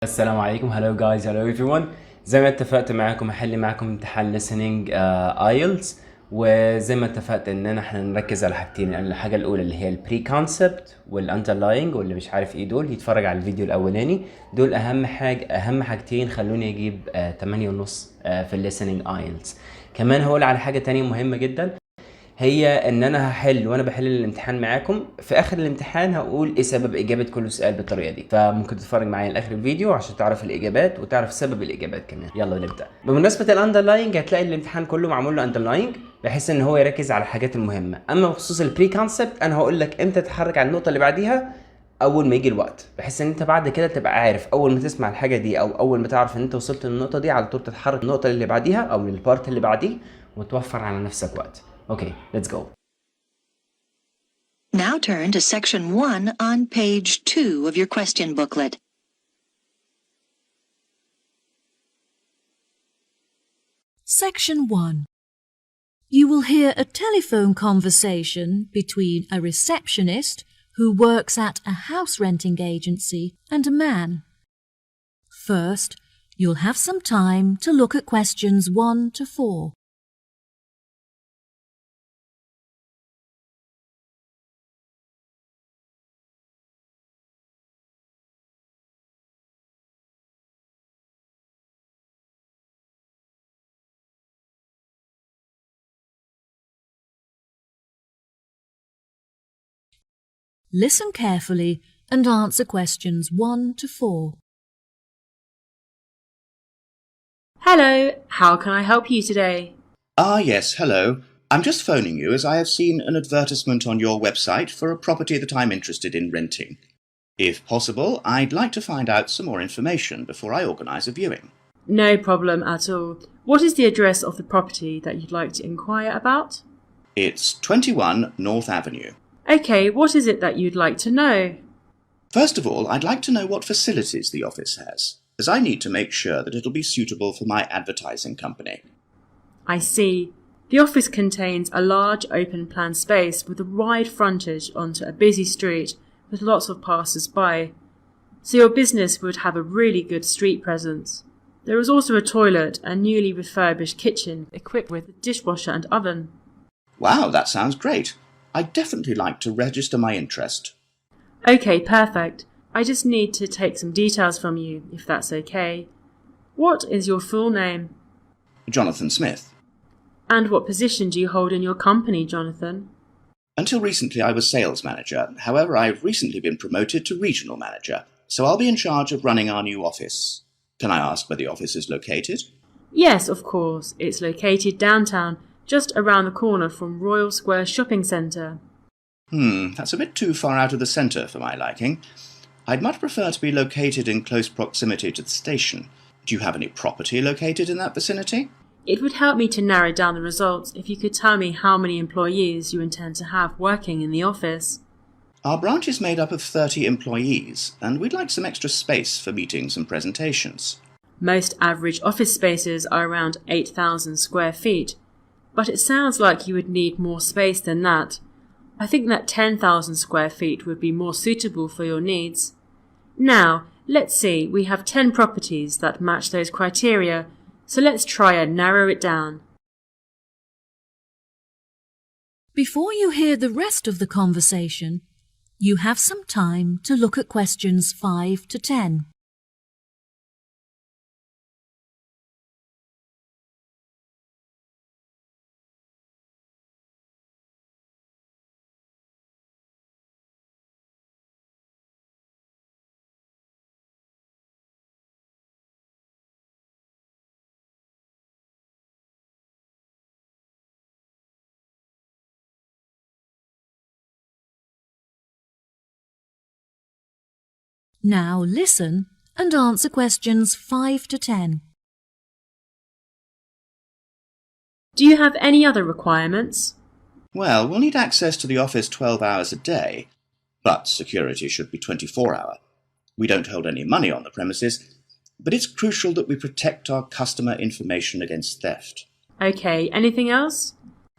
السلام عليكم. هلو جايز، هلو everyone. زي ما اتفقت معاكم هحل معاكم امتحان ليسنيج ايلتس. وزي ما اتفقت ان احنا نركز على حاجتين. الحاجه الاولى اللي هي البري كونسبت والاندرلاينج، واللي مش عارف ايه دول يتفرج على الفيديو الاولاني. دول اهم حاجه، اهم حاجتين خلوني اجيب 8 ونص في الليسنيج ايلتس. كمان هقول على حاجه تانية مهمه جدا، هي ان انا هحل وانا بحل الامتحان معاكم. في اخر الامتحان هقول ايه سبب اجابه كل سؤال بالطريقه دي، فممكن تتفرج معايا لاخر الفيديو عشان تعرف الاجابات وتعرف سبب الاجابات كمان. يلا نبدا. بمناسبه الاندرلاينج، هتلاقي الامتحان كله معمول له اندرلاينج بحيث ان هو يركز على الحاجات المهمه. اما بخصوص البري كونسبت، انا هقول لك امتى تتحرك على النقطه اللي بعديها اول ما يجي الوقت، بحيث ان انت بعد كده تبقى عارف اول ما تسمع الحاجه دي او اول ما تعرف ان انت وصلت للنقطه دي على طول تتحرك النقطه اللي بعديها او للبارت اللي بعديه، وتوفر على نفسك وقت. اوكي، ليتس جو. Now turn to section 1 on page 2 of your question booklet. Section 1. You will hear a telephone conversation between a receptionist who works at a house renting agency and a man. First, you'll have some time to look at questions 1 to 4. Listen carefully and answer questions 1 to 4. Hello, how can I help you today? Yes, hello. I'm just phoning you as I have seen an advertisement on your website for a property that I'm interested in renting. If possible, I'd like to find out some more information before I organise a viewing. No problem at all. What is the address of the property that you'd like to inquire about? It's 21 North Avenue. Okay, what is it that you'd like to know? First of all, I'd like to know what facilities the office has, as I need to make sure that it'll be suitable for my advertising company. I see. The office contains a large open-plan space with a wide frontage onto a busy street with lots of passers-by, so your business would have a really good street presence. There is also a toilet and newly refurbished kitchen equipped with a dishwasher and oven. Wow, that sounds great. I'd definitely like to register my interest. Okay, perfect. I just need to take some details from you, if that's okay. What is your full name? Jonathan Smith. And what position do you hold in your company, Jonathan? Until recently I was sales manager. However, I've recently been promoted to regional manager, so I'll be in charge of running our new office. Can I ask where the office is located? Yes, of course. It's located downtown, just around the corner from Royal Square Shopping Centre. That's a bit too far out of the centre for my liking. I'd much prefer to be located in close proximity to the station. Do you have any property located in that vicinity? It would help me to narrow down the results if you could tell me how many employees you intend to have working in the office. Our branch is made up of 30 employees, and we'd like some extra space for meetings and presentations. Most average office spaces are around 8,000 square feet, but it sounds like you would need more space than that. I think that 10,000 square feet would be more suitable for your needs. Now, let's see, we have 10 properties that match those criteria, so let's try and narrow it down. Before you hear the rest of the conversation, you have some time to look at questions 5 to 10. Now listen and answer questions 5 to 10. Do you have any other requirements? Well, we'll need access to the office 12 hours a day, but security should be 24-hour. We don't hold any money on the premises, but it's crucial that we protect our customer information against theft. Okay, anything else?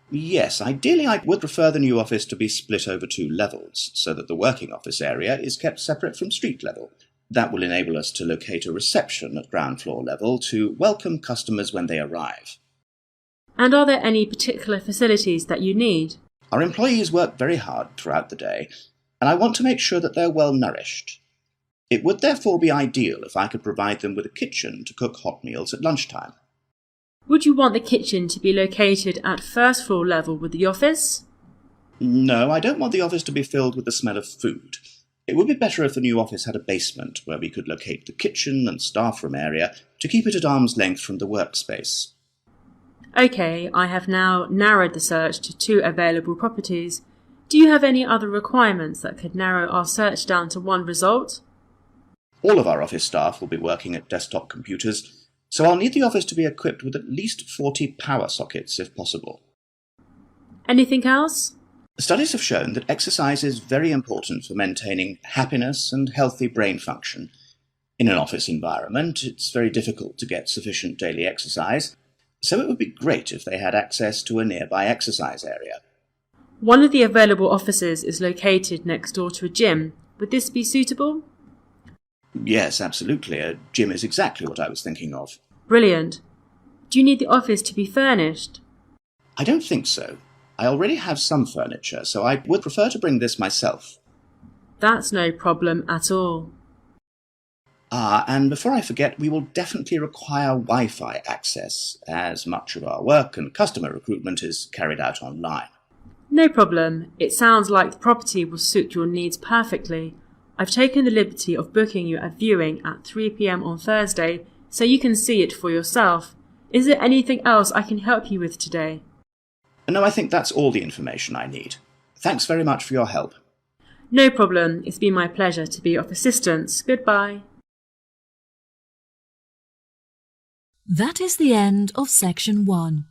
Yes, ideally I would prefer the new office to be split over 2 levels, so that the working office area is kept separate from street level. That will enable us to locate a reception at ground floor level to welcome customers when they arrive. And are there any particular facilities that you need? Our employees work very hard throughout the day, and I want to make sure that they're well nourished. It would therefore be ideal if I could provide them with a kitchen to cook hot meals at lunchtime. Would you want the kitchen to be located at first floor level with the office? No, I don't want the office to be filled with the smell of food. It would be better if the new office had a basement where we could locate the kitchen and staff room area to keep it at arm's length from the workspace. OK, I have now narrowed the search to 2 available properties. Do you have any other requirements that could narrow our search down to 1 result? All of our office staff will be working at desktop computers, so I'll need the office to be equipped with at least 40 power sockets if possible. Anything else? Studies have shown that exercise is very important for maintaining happiness and healthy brain function. In an office environment, it's very difficult to get sufficient daily exercise, so it would be great if they had access to a nearby exercise area. One of the available offices is located next door to a gym. Would this be suitable? Yes, absolutely. A gym is exactly what I was thinking of. Brilliant. Do you need the office to be furnished? I don't think so. I already have some furniture, so I would prefer to bring this myself. That's no problem at all. And before I forget, we will definitely require Wi-Fi access, as much of our work and customer recruitment is carried out online. No problem. It sounds like the property will suit your needs perfectly. I've taken the liberty of booking you a viewing at 3 p.m. on Thursday, so you can see it for yourself. Is there anything else I can help you with today? No, I think that's all the information I need. Thanks very much for your help. No problem. It's been my pleasure to be of assistance. Goodbye. That is the end of section 1.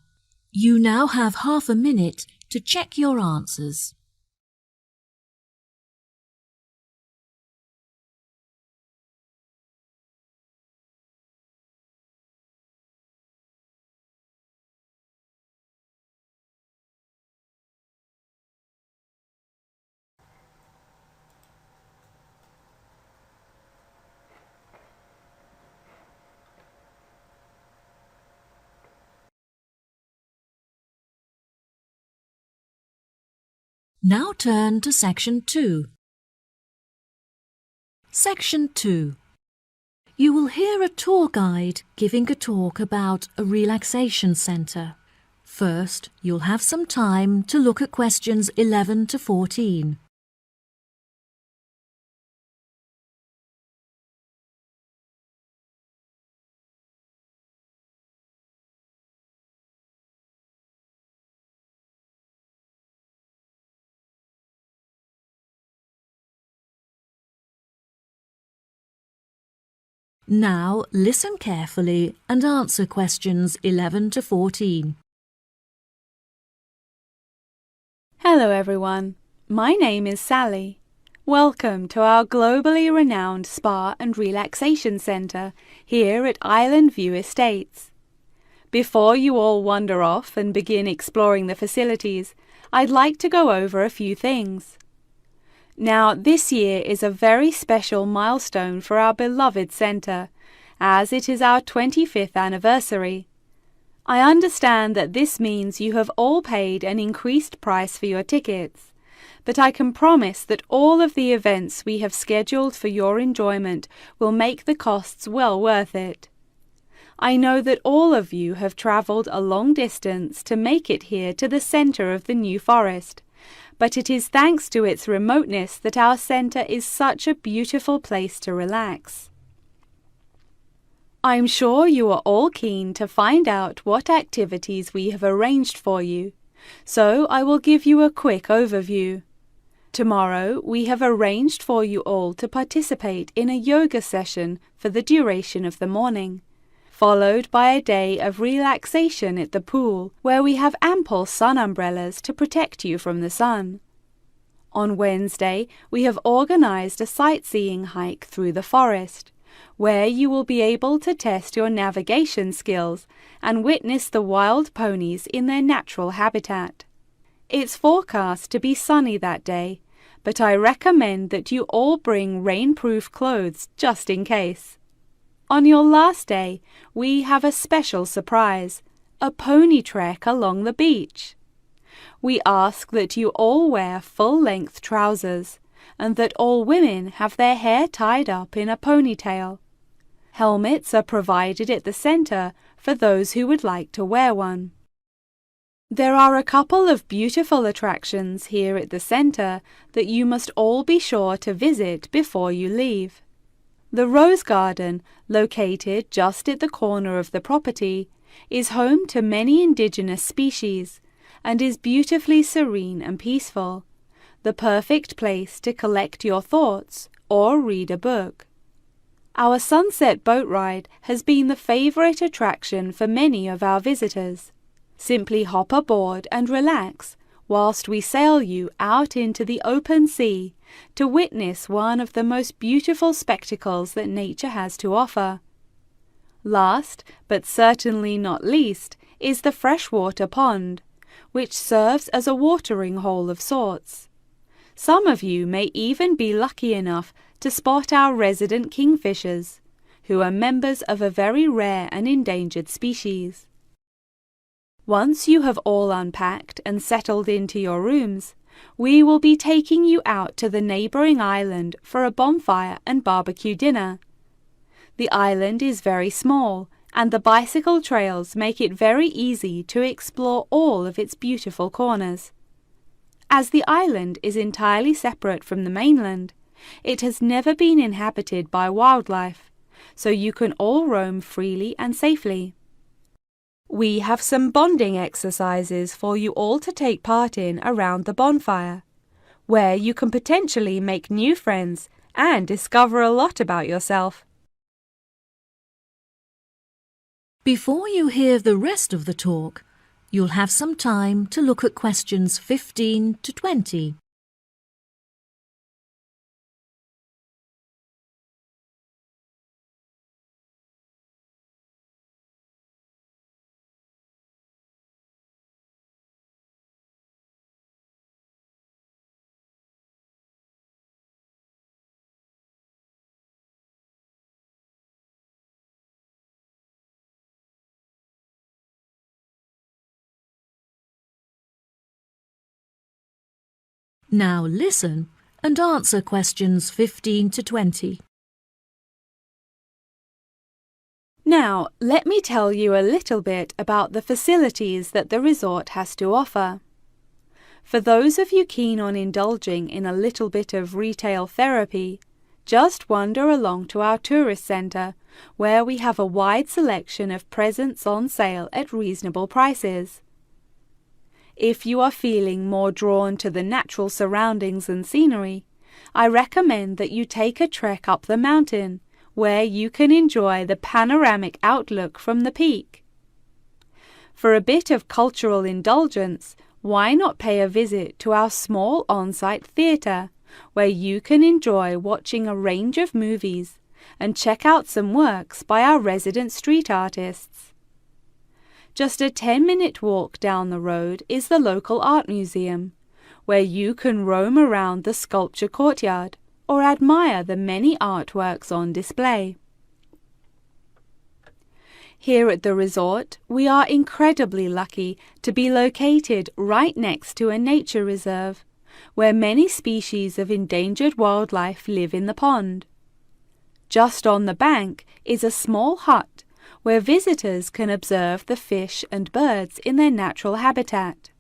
You now have half a minute to check your answers. Now turn to section 2. Section 2. You will hear a tour guide giving a talk about a relaxation centre. First, you'll have some time to look at questions 11 to 14. Now listen carefully and answer questions 11 to 14. Hello everyone, my name is Sally. Welcome to our globally renowned spa and relaxation centre here at Island View Estates. Before you all wander off and begin exploring the facilities, I'd like to go over a few things. Now, this year is a very special milestone for our beloved centre, as it is our 25th anniversary. I understand that this means you have all paid an increased price for your tickets, but I can promise that all of the events we have scheduled for your enjoyment will make the costs well worth it. I know that all of you have travelled a long distance to make it here to the centre of the New Forest, but it is thanks to its remoteness that our centre is such a beautiful place to relax. I'm sure you are all keen to find out what activities we have arranged for you, so I will give you a quick overview. Tomorrow we have arranged for you all to participate in a yoga session for the duration of the morning, followed by a day of relaxation at the pool, where we have ample sun umbrellas to protect you from the sun. On Wednesday, we have organised a sightseeing hike through the forest, where you will be able to test your navigation skills and witness the wild ponies in their natural habitat. It's forecast to be sunny that day, but I recommend that you all bring rainproof clothes just in case. On your last day, we have a special surprise, a pony trek along the beach. We ask that you all wear full-length trousers and that all women have their hair tied up in a ponytail. Helmets are provided at the centre for those who would like to wear one. There are a couple of beautiful attractions here at the centre that you must all be sure to visit before you leave. The Rose Garden, located just at the corner of the property, is home to many indigenous species and is beautifully serene and peaceful, the perfect place to collect your thoughts or read a book. Our sunset boat ride has been the favourite attraction for many of our visitors. Simply hop aboard and relax whilst we sail you out into the open sea to witness one of the most beautiful spectacles that nature has to offer. Last, but certainly not least, is the Freshwater Pond, which serves as a watering hole of sorts. Some of you may even be lucky enough to spot our resident kingfishers, who are members of a very rare and endangered species. Once you have all unpacked and settled into your rooms, we will be taking you out to the neighbouring island for a bonfire and barbecue dinner. The island is very small, and the bicycle trails make it very easy to explore all of its beautiful corners. As the island is entirely separate from the mainland, it has never been inhabited by wildlife, so you can all roam freely and safely. We have some bonding exercises for you all to take part in around the bonfire, where you can potentially make new friends and discover a lot about yourself. Before you hear the rest of the talk, you'll have some time to look at questions 15 to 20. Now listen and answer questions 15 to 20. Now, let me tell you a little bit about the facilities that the resort has to offer. For those of you keen on indulging in a little bit of retail therapy, just wander along to our tourist centre, where we have a wide selection of presents on sale at reasonable prices. If you are feeling more drawn to the natural surroundings and scenery, I recommend that you take a trek up the mountain, where you can enjoy the panoramic outlook from the peak. For a bit of cultural indulgence, why not pay a visit to our small on-site theatre, where you can enjoy watching a range of movies and check out some works by our resident street artists. Just a 10-minute walk down the road is the local art museum, where you can roam around the sculpture courtyard or admire the many artworks on display. Here at the resort, we are incredibly lucky to be located right next to a nature reserve, where many species of endangered wildlife live in the pond. Just on the bank is a small hut where visitors can observe the fish and birds in their natural habitat.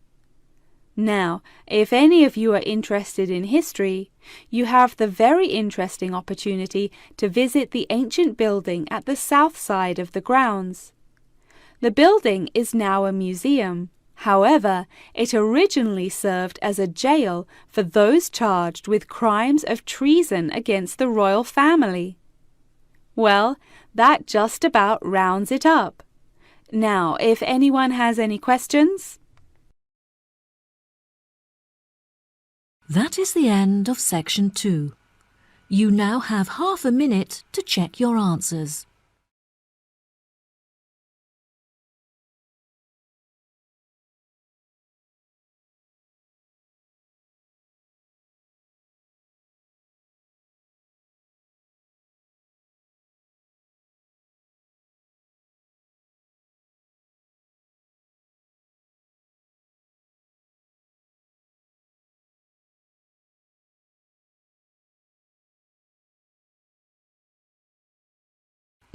Now, if any of you are interested in history, you have the very interesting opportunity to visit the ancient building at the south side of the grounds. The building is now a museum. However, it originally served as a jail for those charged with crimes of treason against the royal family. Well, that just about rounds it up. Now, if anyone has any questions? That is the end of section 2. You now have half a minute to check your answers.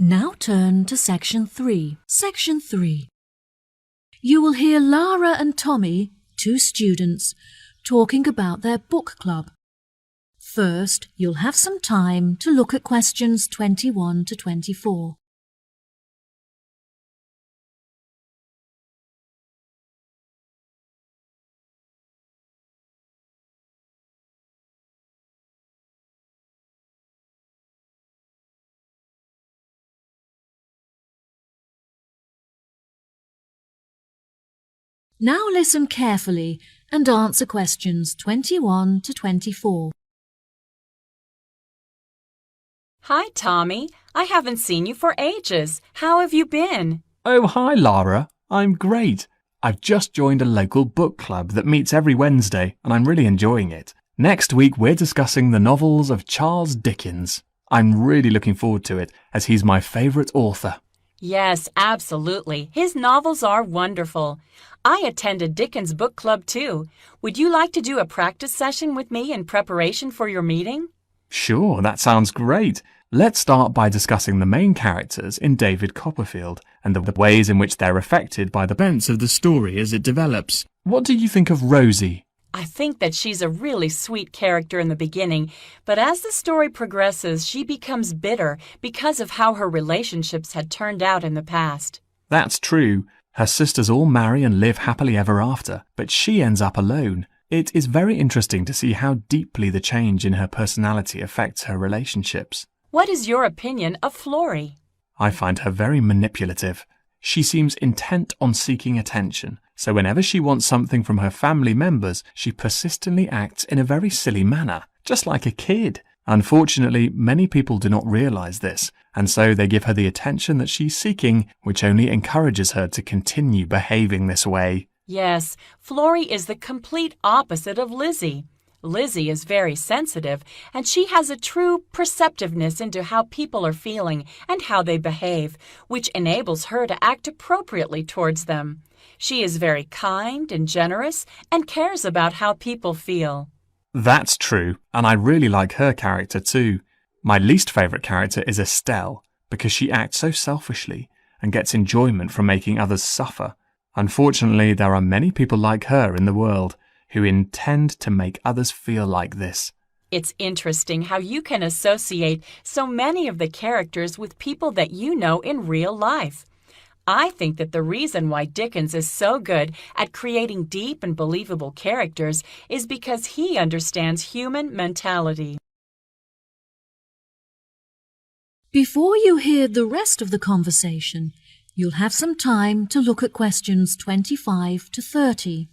Now turn to Section 3. Section 3. You will hear Lara and Tommy, 2 students, talking about their book club. First, you'll have some time to look at questions 21 to 24. Now listen carefully and answer questions 21 to 24. Hi, Tommy. I haven't seen you for ages. How have you been? Oh, hi, Lara. I'm great. I've just joined a local book club that meets every Wednesday, and I'm really enjoying it. Next week, we're discussing the novels of Charles Dickens. I'm really looking forward to it, as he's my favourite author. Yes, absolutely. His novels are wonderful. I attended Dickens' book club too. Would you like to do a practice session with me in preparation for your meeting? Sure, that sounds great. Let's start by discussing the main characters in David Copperfield and the ways in which they're affected by the events of the story as it develops. What do you think of Rosie? I think that she's a really sweet character in the beginning, but as the story progresses, she becomes bitter because of how her relationships had turned out in the past. That's true. Her sisters all marry and live happily ever after, but she ends up alone. It is very interesting to see how deeply the change in her personality affects her relationships. What is your opinion of Florrie? I find her very manipulative. She seems intent on seeking attention, so whenever she wants something from her family members, she persistently acts in a very silly manner, just like a kid. Unfortunately, many people do not realise this, and so they give her the attention that she's seeking, which only encourages her to continue behaving this way. Yes, Florrie is the complete opposite of Lizzie. Lizzie is very sensitive, and she has a true perceptiveness into how people are feeling and how they behave, which enables her to act appropriately towards them. She is very kind and generous and cares about how people feel. That's true, and I really like her character too. My least favourite character is Estelle, because she acts so selfishly and gets enjoyment from making others suffer. Unfortunately, there are many people like her in the world who intend to make others feel like this. It's interesting how you can associate so many of the characters with people that you know in real life. I think that the reason why Dickens is so good at creating deep and believable characters is because he understands human mentality. Before you hear the rest of the conversation, you'll have some time to look at questions 25 to 30.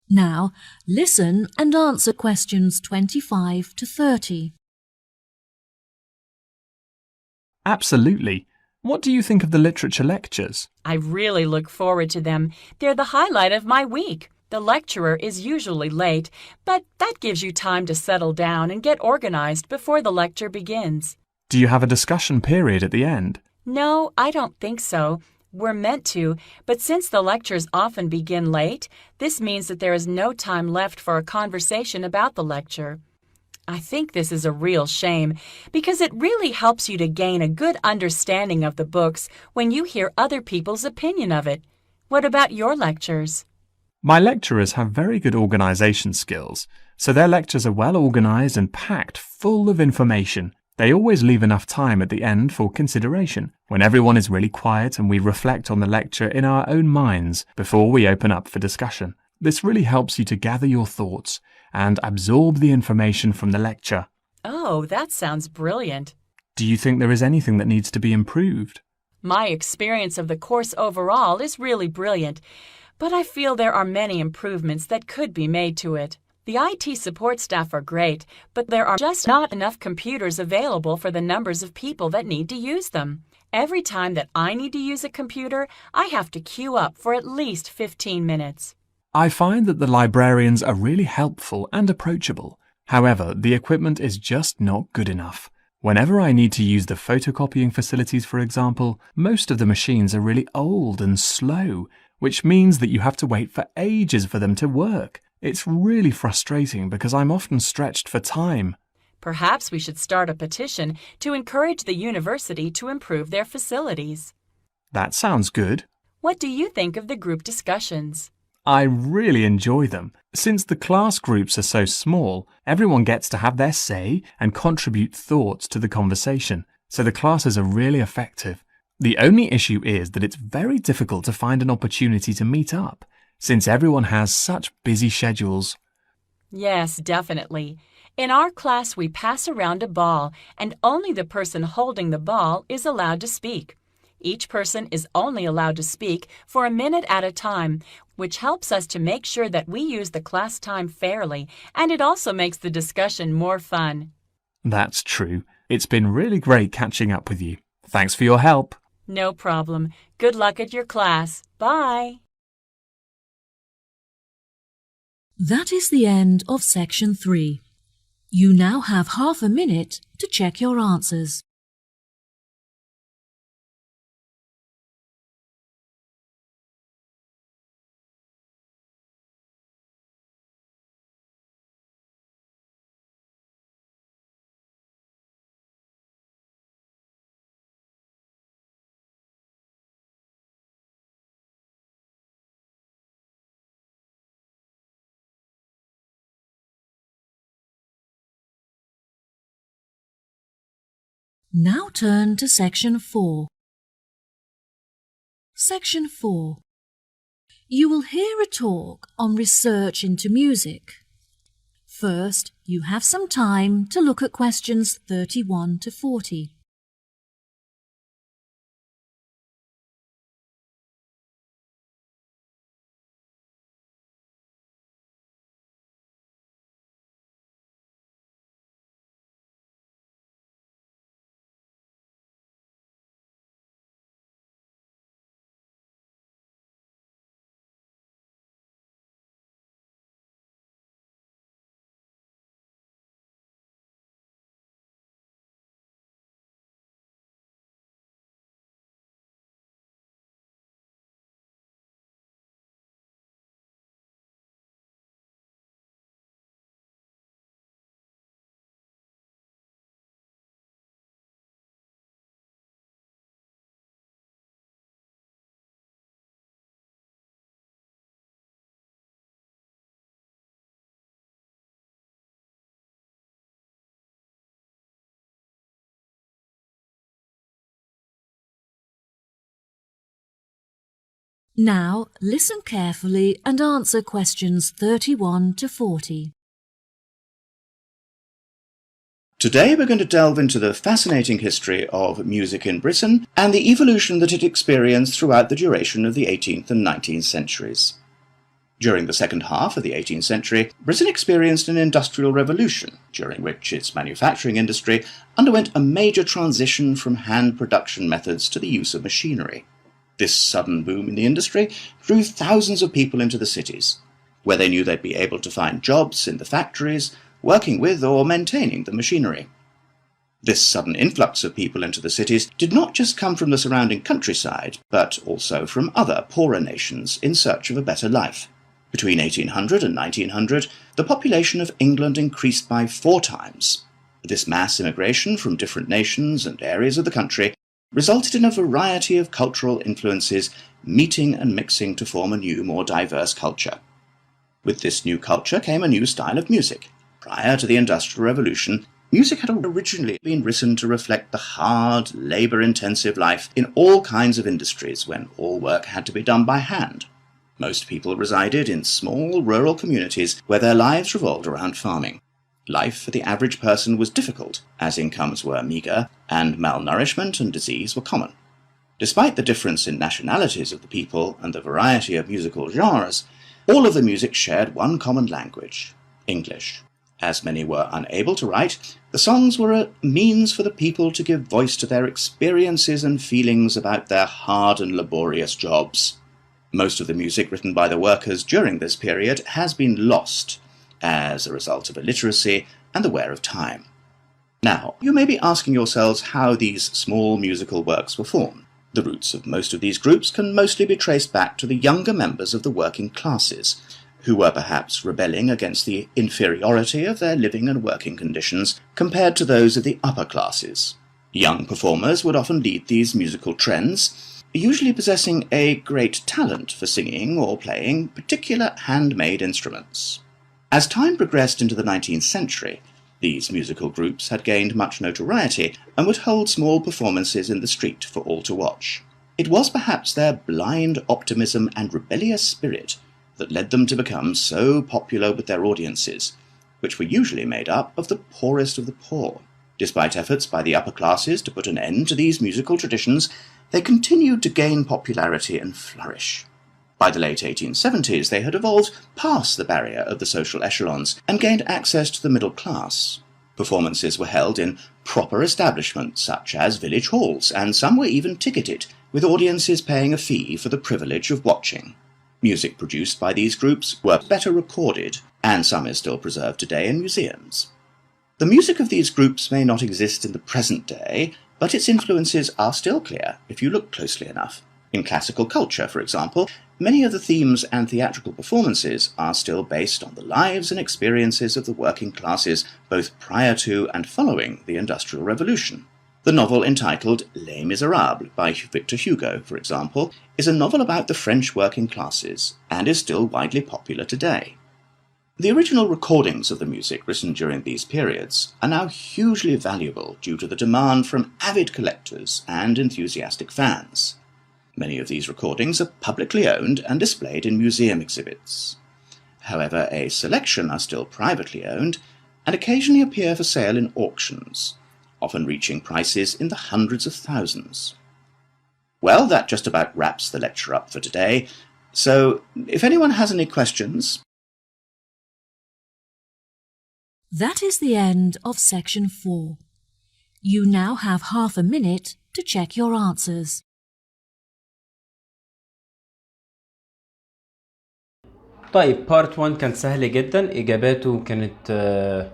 Now, listen and answer questions 25 to 30. Absolutely. What do you think of the literature lectures? I really look forward to them. They're the highlight of my week. The lecturer is usually late, but that gives you time to settle down and get organized before the lecture begins. Do you have a discussion period at the end? No, I don't think so. We're meant to, but since the lectures often begin late, this means that there is no time left for a conversation about the lecture. I think this is a real shame, because it really helps you to gain a good understanding of the books when you hear other people's opinion of it. What about your lectures? My lecturers have very good organisation skills, so their lectures are well organised and packed full of information. They always leave enough time at the end for consideration, when everyone is really quiet and we reflect on the lecture in our own minds before we open up for discussion. This really helps you to gather your thoughts and absorb the information from the lecture. Oh, that sounds brilliant. Do you think there is anything that needs to be improved? My experience of the course overall is really brilliant, but I feel there are many improvements that could be made to it. The IT support staff are great, but there are just not enough computers available for the numbers of people that need to use them. Every time that I need to use a computer, I have to queue up for at least 15 minutes. I find that the librarians are really helpful and approachable. However, the equipment is just not good enough. Whenever I need to use the photocopying facilities, for example, most of the machines are really old and slow, which means that you have to wait for ages for them to work. It's really frustrating because I'm often stretched for time. Perhaps we should start a petition to encourage the university to improve their facilities. That sounds good. What do you think of the group discussions? I really enjoy them. Since the class groups are so small, everyone gets to have their say and contribute thoughts to the conversation, so the classes are really effective. The only issue is that it's very difficult to find an opportunity to meet up, since everyone has such busy schedules. Yes, definitely. In our class, we pass around a ball, and only the person holding the ball is allowed to speak. Each person is only allowed to speak for a minute at a time, which helps us to make sure that we use the class time fairly, and it also makes the discussion more fun. That's true. It's been really great catching up with you. Thanks for your help. No problem. Good luck at your class. Bye. That is the end of section 3. You now have half a minute to check your answers. Now turn to section 4. Section 4. You will hear a talk on research into music. First, you have some time to look at questions 31 to 40. Now listen carefully and answer questions 31 to 40. Today we're going to delve into the fascinating history of music in Britain and the evolution that it experienced throughout the duration of the 18th and 19th centuries. During the second half of the 18th century, Britain experienced an industrial revolution, during which its manufacturing industry underwent a major transition from hand production methods to the use of machinery. This sudden boom in the industry drew thousands of people into the cities, where they knew they'd be able to find jobs in the factories, working with or maintaining the machinery. This sudden influx of people into the cities did not just come from the surrounding countryside, but also from other poorer nations in search of a better life. Between 1800 and 1900, the population of England increased by 4 times. This mass immigration from different nations and areas of the country resulted in a variety of cultural influences meeting and mixing to form a new, more diverse culture. With this new culture came a new style of music. Prior to the Industrial Revolution, music had originally been written to reflect the hard, labour-intensive life in all kinds of industries when all work had to be done by hand. Most people resided in small, rural communities where their lives revolved around farming. Life for the average person was difficult, as incomes were meagre, and malnourishment and disease were common. Despite the difference in nationalities of the people and the variety of musical genres, all of the music shared one common language, English. As many were unable to write, the songs were a means for the people to give voice to their experiences and feelings about their hard and laborious jobs. Most of the music written by the workers during this period has been lost as a result of illiteracy and the wear of time. Now, you may be asking yourselves how these small musical works were formed. The roots of most of these groups can mostly be traced back to the younger members of the working classes, who were perhaps rebelling against the inferiority of their living and working conditions compared to those of the upper classes. Young performers would often lead these musical trends, usually possessing a great talent for singing or playing particular handmade instruments. As time progressed into the 19th century, these musical groups had gained much notoriety and would hold small performances in the street for all to watch. It was perhaps their blind optimism and rebellious spirit that led them to become so popular with their audiences, which were usually made up of the poorest of the poor. Despite efforts by the upper classes to put an end to these musical traditions, they continued to gain popularity and flourish. By the late 1870s, they had evolved past the barrier of the social echelons and gained access to the middle class. Performances were held in proper establishments such as village halls, and some were even ticketed, with audiences paying a fee for the privilege of watching. Music produced by these groups were better recorded, and some is still preserved today in museums. The music of these groups may not exist in the present day, but its influences are still clear if you look closely enough. In classical culture, for example, many of the themes and theatrical performances are still based on the lives and experiences of the working classes both prior to and following the Industrial Revolution. The novel entitled Les Miserables by Victor Hugo, for example, is a novel about the French working classes and is still widely popular today. The original recordings of the music written during these periods are now hugely valuable due to the demand from avid collectors and enthusiastic fans. Many of these recordings are publicly owned and displayed in museum exhibits. However, a selection are still privately owned and occasionally appear for sale in auctions, often reaching prices in the hundreds of thousands. Well, that just about wraps the lecture up for today, so if anyone has any questions... That is the end of section 4. You now have half a minute to check your answers. طيب part 1 كان سهل جدا. إجاباته كانت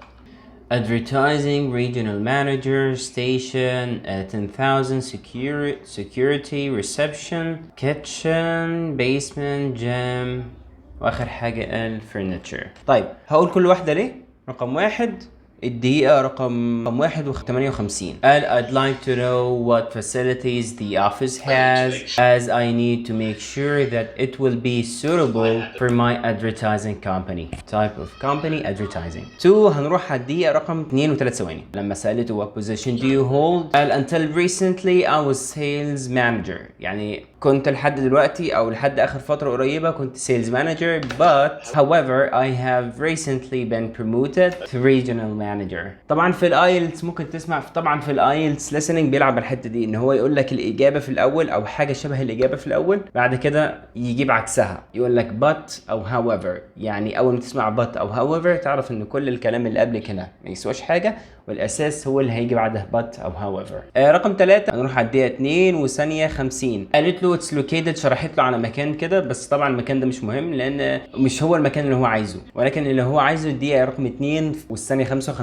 advertising, regional manager, station, 10,000, security, reception, kitchen, basement, gym, وآخر حاجة قال furniture. طيب هقول كل واحدة ليه؟ رقم 1 الدقيقة رقم 1:58 قال I'd like to know what facilities the office has as I need to make sure that it will be suitable for my advertising company. Type of company advertising. 2 هنروح على الدقيقة رقم 2 و3 ثواني لما سألته what position do you hold قال until recently I was sales manager. يعني كنت لحد دلوقتي أو لحد آخر فترة قريبة كنت sales manager but however I have recently been promoted to regional manager. طبعا في الايلتس ممكن تسمع طبعا في الايلتس listening بيلعب الحتة دي ان هو يقول لك الإجابة في الأول أو حاجة شبه الإجابة في الأول بعد كده يجيب عكسها يقول لك but أو however. يعني أول ما تسمع but أو however تعرف ان كل الكلام اللي قبل كده ما يسواش حاجة والأساس هو اللي هيجي بعده but أو however. رقم 3 هنروح على الدقيقة 2 وثانية 50 قالت له it's located شرحت له على مكان كده بس طبعا المكان ده مش مهم لأن مش هو المكان اللي هو عايزه ولكن اللي هو عايزه الدقيقة رقم 2 والثانية 55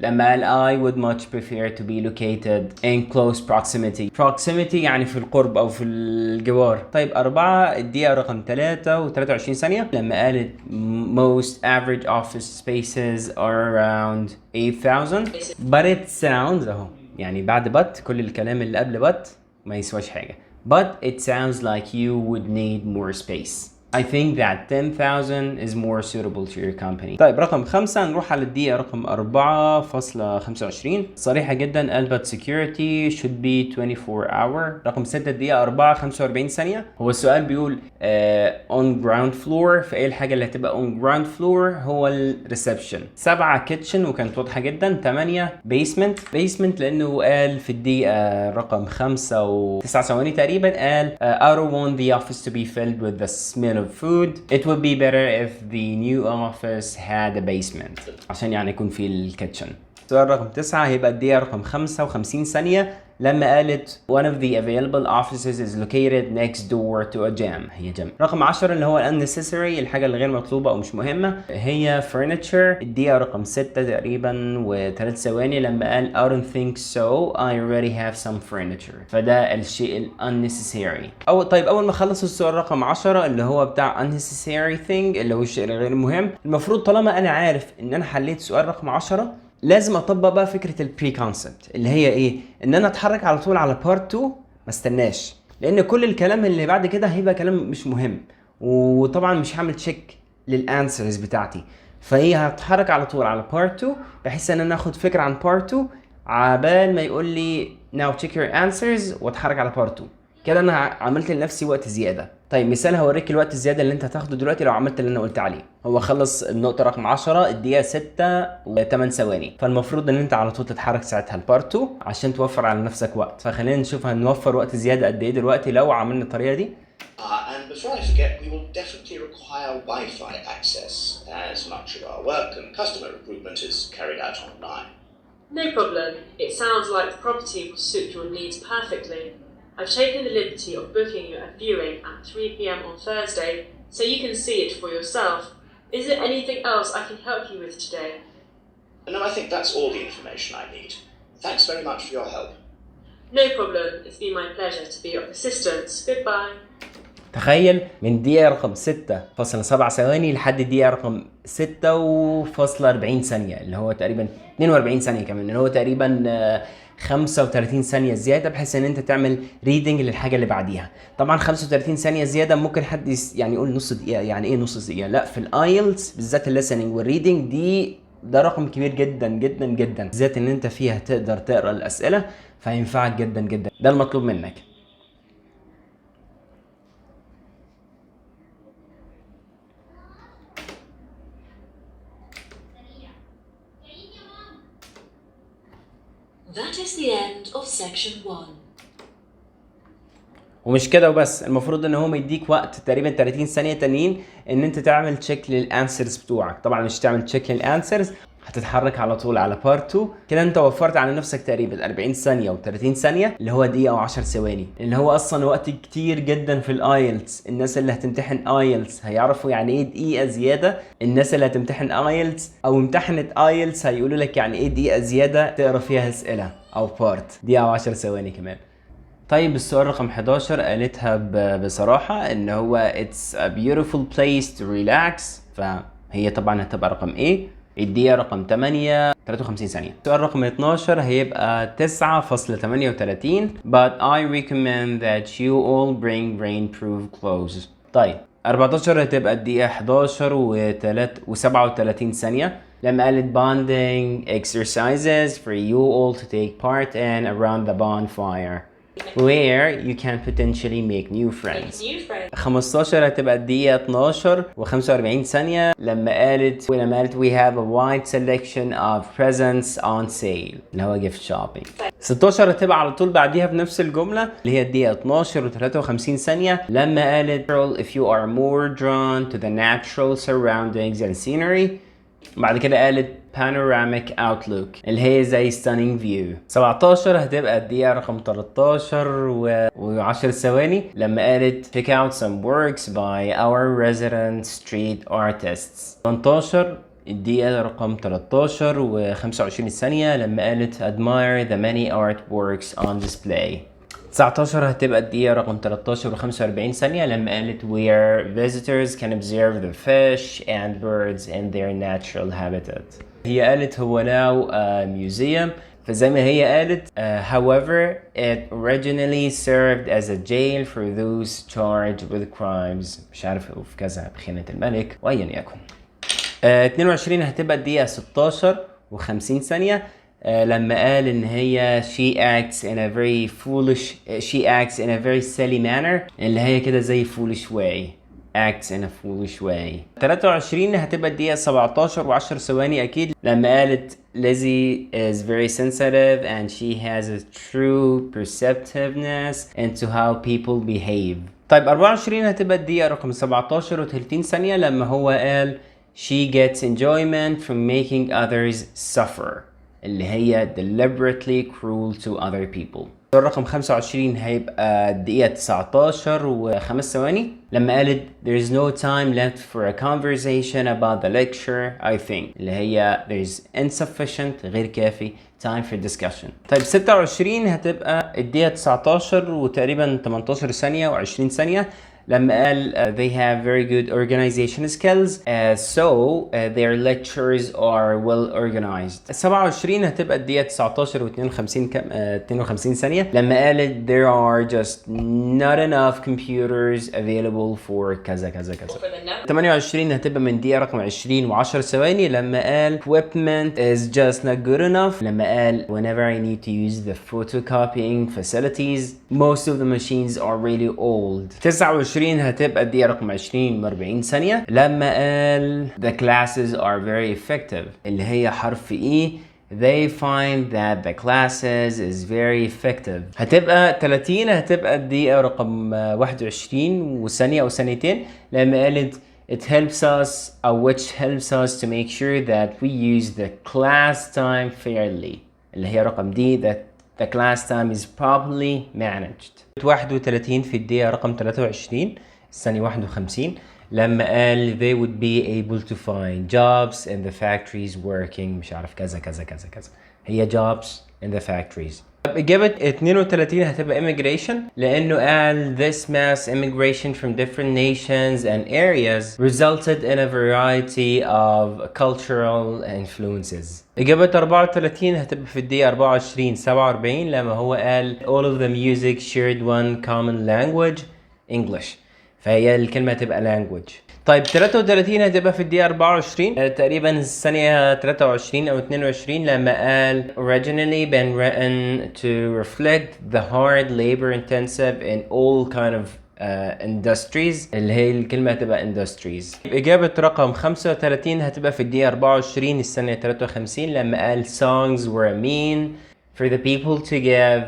لما قال I would much prefer to be located in close proximity يعني في القرب أو في الجوار. طيب 4 الدقيقة رقم 3 و23 ثانية لما قالت most average office spaces are around 8,000 but it sounds اهو يعني بعد but كل الكلام اللي قبل but ما يسواش حاجة but it sounds like you would need more space. I think that 10,000 is more suitable to your company. طيب رقم 5 نروح على الدقيقة رقم 4:25 صريحة جدا قال but security should be 24 hour. رقم 6 الدقيقة 4:45 ثانية. هو السؤال بيقول on ground floor فايه الحاجة اللي هتبقى on ground floor هو الريسبشن. 7 kitchen وكانت واضحة جدا. 8 basement لأنه قال في الدقيقة رقم 5 و9 ثواني تقريبا قال I don't want the office to be filled with the smell of of food. It would be better if the new office had a basement. عشان يعني يكون في الكيتشن. السؤال رقم 9 هيبقى الدقيقة رقم 55 ثانية لما قالت one of the available offices is located next door to a gym. هي جيم. رقم 10 اللي هو unnecessary، الحاجة اللي غير مطلوبة أو مش مهمة، هي furniture. الدقيقة رقم 6 تقريبا و3 ثواني لما قال I don't think so I already have some furniture. فده الشيء ال unnecessary. أول ما خلص السؤال رقم 10 اللي هو بتاع unnecessary thing اللي هو الشيء الغير مهم، المفروض طالما أنا عارف إن أنا حليت سؤال رقم 10 لازم اطبق بقى فكره البري كونسبت اللي هي ايه، ان انا اتحرك على طول على بارت 2 ما استناش، لان كل الكلام اللي بعد كده هيبقى كلام مش مهم، وطبعا مش هعمل تشيك للانسرز بتاعتي، فهي هتحرك على طول على بارت 2 بحيث ان انا اخد فكره عن بارت 2 عبال ما يقول لي now check your answers واتحرك على بارت 2. كده انا عملت لنفسي وقت زياده. طيب مثال هوريك الوقت الزياده اللي انت هتاخده دلوقتي لو عملت اللي انا قلت عليه. هو خلص النقطه رقم 10 الدقيقه 6 و8 ثواني، فالمفروض ان انت على طول تتحرك ساعتها البارت 2 عشان توفر على نفسك وقت. فخلينا نشوف هنوفر وقت زياده قد ايه دلوقتي لو عملنا الطريقه دي. And before I forget, we will definitely require Wi-Fi access, as much of our work and customer recruitment is carried out online. No problem. It sounds like the property will suit your needs perfectly. I've taken the liberty of booking you a viewing at 3 p.m. on Thursday, so you can see it for yourself. Is there anything else I can help you with today? No, I think that's all the information I need. Thanks very much for your help. No problem. It's been my pleasure to be of assistance. Goodbye. تخيل من دقيقة رقم 6.7 ثواني لحد دقيقة رقم 6.40 ثانية اللي هو تقريبا 42 ثانية كمان، اللي هو تقريبا 35 ثانية زيادة بحيث ان انت تعمل ريدنج للحاجة اللي بعديها. طبعا 35 ثانية زيادة ممكن حد يعني يقول نص دقيقة، يعني ايه نص دقيقة؟ لا، في الايلتس بالذات الليسنينج والريدنج ده رقم كبير جدا جدا جدا، بالذات ان انت فيها تقدر تقرا الاسئلة، فينفعك جدا جدا. ده المطلوب منك. That is the end of section 1. ومش كده وبس، المفروض ان هو يديك وقت تقريبا 30 ثانية تانيين ان انت تعمل تشيك للانسرز بتوعك. طبعا مش تعمل تشيك للانسرز، هتتحرك على طول على بارت 2. كده انت وفرت على نفسك تقريبا 40 ثانية و30 ثانية اللي هو دقيقة و10 ثواني، اللي هو اصلا وقت كتير جدا في الايلتس. الناس اللي هتمتحن ايلتس هيعرفوا يعني ايه دقيقة زيادة، الناس اللي هتمتحن ايلتس او امتحنت ايلتس هيقولوا لك يعني ايه دقيقة زيادة تقرا فيها اسئلة او بارت، دقيقة و10 ثواني كمان. طيب السؤال رقم 11 قالتها بصراحة ان هو it's a beautiful place to relax، فهي طبعا هتبقى رقم ايه؟ الدقيقة رقم 8 53 ثانية. السؤال رقم 12 هيبقى 9.38 but I recommend that you all bring rainproof clothes. طيب 14 هتبقى الدقيقة 11 و37 ثانية لما قالت bonding exercises for you all to take part in around the bonfire where you can potentially make new friends. 15 هتبقى الدقيقة 12 و45 ثانية لما قالت we have a wide selection of presents on sale اللي هو gift shopping. 16 هتبقى على طول بعديها بنفس الجملة اللي هي الدقيقة 12 و53 ثانية لما قالت if you are more drawn to the natural surroundings and scenery. بعد كده قالت panoramic outlook اللي هي زي stunning view. 17 هتبقى الدقيقة رقم 13 و10 ثواني لما قالت check out some works by our resident street artists. 18 الدقيقة رقم 13 و25 ثانية لما قالت admire the many artworks on display. 19 هتبقى الدقيقة رقم 13 و45 ثانية لما قالت where visitors can observe the fish and birds in their natural habitat. هي قالت هو now a museum، فزي ما هي قالت however it originally served as a jail for those charged with crimes مش عارف في كذا بخيانة الملك وأيا يكن. 22 هتبقى الدقيقة 16 و50 ثانية لما قال ان هي she acts in a very silly manner اللي هي كده زي foolish way acts in a foolish way. 23 هتبقى الدقيقة 17 و10 ثواني اكيد لما قالت Lizzie is very sensitive and she has a true perceptiveness into how people behave طيب 24 هتبقى الدقيقة رقم 17 و30 ثانية لما هو قال she gets enjoyment from making others suffer اللي هي deliberately cruel to other people. الرقم 25 هيبقى الدقيقة 19 و5 ثواني لما قالت there's no time left for a conversation about the lecture I think اللي هي there's insufficient غير كافي time for discussion. طيب 26 هتبقى الدقيقة 19 وتقريبا 18 ثانية و20 ثانية لما قال they have very good organization skills so their lectures are well organized. 27 هتبقى الدقيقة 19 و52 52 ثانية لما قالت there are just not enough computers available for كذا كذا كذا. 28 هتبقى من دقيقة رقم 20 و10 ثواني لما قال equipment is just not good enough لما قال whenever I need to use the photocopying facilities most of the machines are really old. 29 هتبقى الدقيقة رقم 20 و40 ثانية لما قال the classes are very effective اللي هي حرف E they find that the classes is very effective. هتبقى 30 هتبقى الدقيقة رقم 21 وثانية أو ثانيتين لما قالت it helps us which helps us to make sure that we use the class time fairly اللي هي رقم D that the class time is properly managed. 31 في الدقيقة رقم 23 الثانية 51 لما قال they would be able to find jobs in the factories working مش عارف كذا كذا كذا كذا هي jobs in the factories. إجابة 32 هتبقى immigration لأنه قال this mass immigration from different nations and areas resulted in a variety of cultural influences. إجابة 34 هتبقى في الدقيقة 24 47 لما هو قال all of the music shared one common language English فهي الكلمة هتبقى language. طيب 33 هتبقى في الدقيقة 24 تقريبا الثانية 23 أو 22 لما قال originally been written to reflect the hard labor intensive in all kind of industries اللي هي الكلمة هتبقى industries. إجابة رقم 35 هتبقى في الدقيقة 24 الثانية 53 لما قال songs were a mean for the people to give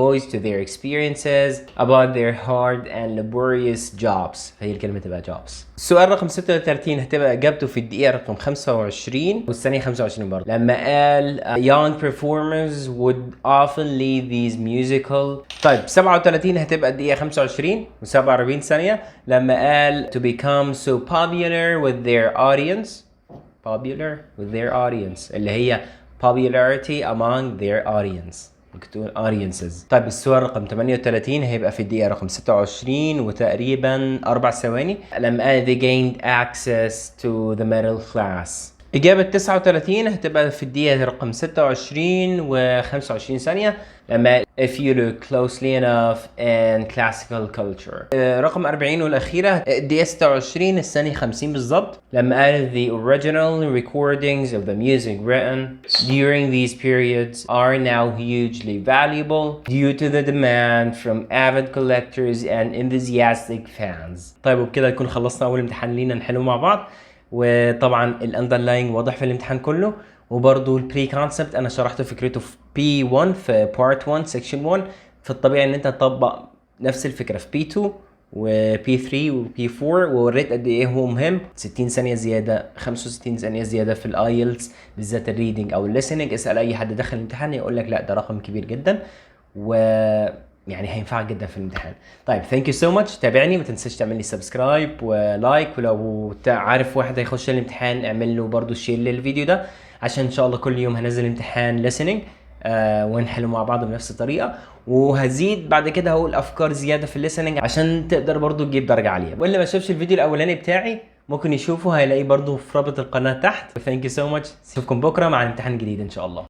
voice to their experiences about their hard and laborious jobs فهي الكلمة تبقى jobs. السؤال رقم 36 هتبقى إجابته في الدقيقة رقم 25 والثانية 25 برضه لما قال young performers would often leave these musical. طيب 37 هتبقى الدقيقة 25 و47 ثانية لما قال to become so popular with their audience اللي هي popularity among their audiences. طيب السؤال رقم 38 هيبقى في الدقيقة رقم 26 وتقريبا 4 ثواني لما قال they gained access to the middle class. إجابة 39 هتبقى في الدقيقة رقم 26 و25 ثانية لما if you look closely enough in classical culture. رقم 40 والأخيرة الدقيقة 26 الثانية 50 بالضبط لما قال the original recordings of the music written during these periods are now hugely valuable due to the demand from avid collectors and enthusiastic fans. طيب وبكده نكون خلصنا أول امتحان لينا نحله مع بعض وطبعا الاندرلاين واضح في الامتحان كله وبرضو البري كونسبت انا شرحت فكرته في P1 في Part 1 Section 1 في الطبيعي ان انت تطبق نفس الفكرة في P2 و P3 و P4 ووريت قد ايه هو مهم 60 ثانية زيادة 65 ثانية زيادة في الايلتس بالذات الريدنج او الليسنيج. اسأل اي حد دخل الامتحان يقول لك لا ده رقم كبير جدا و يعني هينفعك جدا في الامتحان. طيب ثانك يو سو ماتش تابعني ما تنساش تعمل لي سبسكرايب ولايك ولو عارف واحد هيخش الامتحان اعمل له برضو شير للفيديو ده عشان ان شاء الله كل يوم هنزل امتحان ليسنينج ونحله مع بعض بنفس الطريقه وهزيد بعد كده هقول افكار زياده في الليسنينج عشان تقدر برضو تجيب درجه عاليه. واللي ما شافش الفيديو الاولاني بتاعي ممكن يشوفه هيلاقيه برضو في رابط القناه تحت. ثانك يو سو ماتش اشوفكم بكره مع امتحان جديد ان شاء الله.